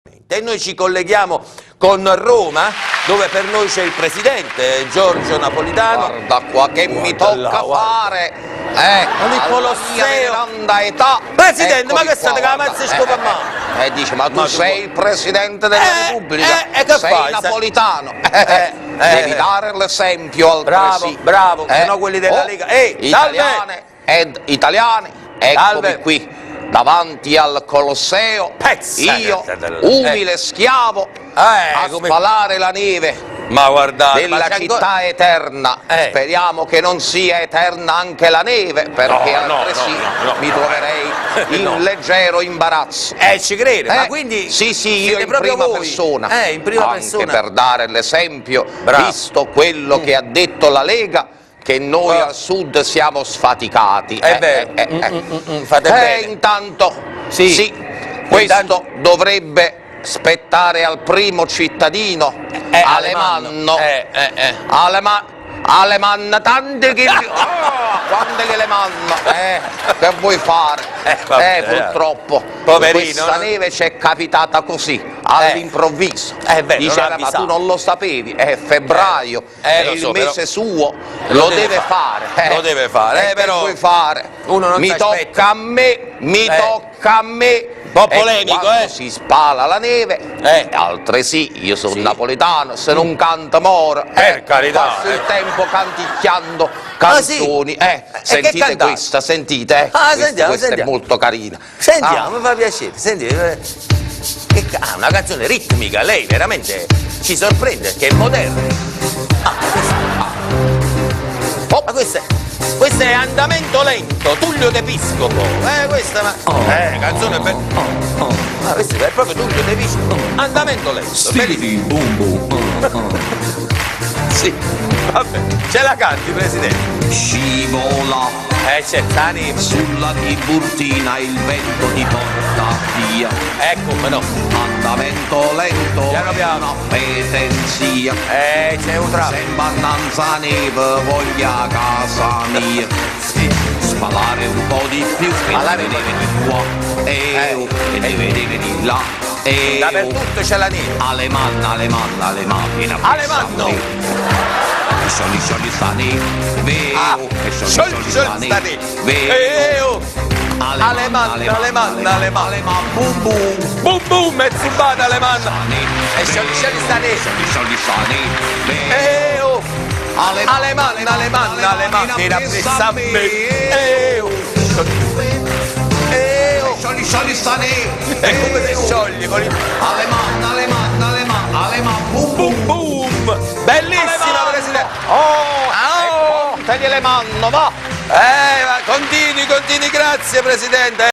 E noi ci colleghiamo con Roma, dove per noi c'è il presidente Giorgio Napolitano. Guarda qua che mi tocca fare, con il Colosseo. Grande età. Presidente, ma che state con la mazza e scopa a mano? Dice, ma tu sei il presidente della Repubblica, e che sei fai? Napolitano, devi dare l'esempio altresì. Bravo, sennò quelli della Lega. Italiane ed italiani, eccomi qui. Davanti al Colosseo, io, umile schiavo, a spalare la neve della città eterna. Speriamo che non sia eterna anche la neve, perché altresì mi troverei in leggero imbarazzo. Ci credo, ma quindi sì, io in prima persona, anche per dare l'esempio, visto quello che ha detto la Lega, che noi al sud siamo sfaticati. Fate bene. Intanto, questo dovrebbe spettare al primo cittadino alemanno. Alemanno, tante che... quante che le manno, che vuoi fare? Purtroppo, questa neve ci è capitata così, all'improvviso. Diceva, ma tu non lo sapevi, è febbraio, è il mese suo, lo deve fare. Lo deve fare, però... Che vuoi fare? Uno non mi tocca a me, tocca a me. Un po' polemico, si spala la neve, altresì io sono napoletano, se non canta moro, per carità, passo il tempo canticchiando canzoni. Sentite questa, sentite, questa è molto carina. Sentiamo, mi fa piacere, sentite. Una canzone ritmica, lei veramente ci sorprende, che è moderna. Ma questo è Andamento lento, Tullio De Piscopo. Questa canzone per... questo è proprio Tullio De Piscopo. Andamento lento. Sì, vabbè, ce la canti, presidente. Scivola c'è Tani sulla Tiburtina, il vento ti porta via. Come no. Andamento lento, piano piano, petenzia. C'è un traffico. Sembra annanza neve, voglia casa mia. Spalare un po' di più, che ne vede di qua, e ne vede di là. Dappertutto c'è la neve. Alemanno. Sciogli stani, veo, sciogli stani, veo. Alemanno, bum bum, mezzubata alemanna. Sciogli stani, veo. Alemanno, che rappresenta sciogli stani, e come ti sciogli con il... Alemanno, bum bum, bellissima presidente. Tagli le mano, va! Continui, grazie presidente.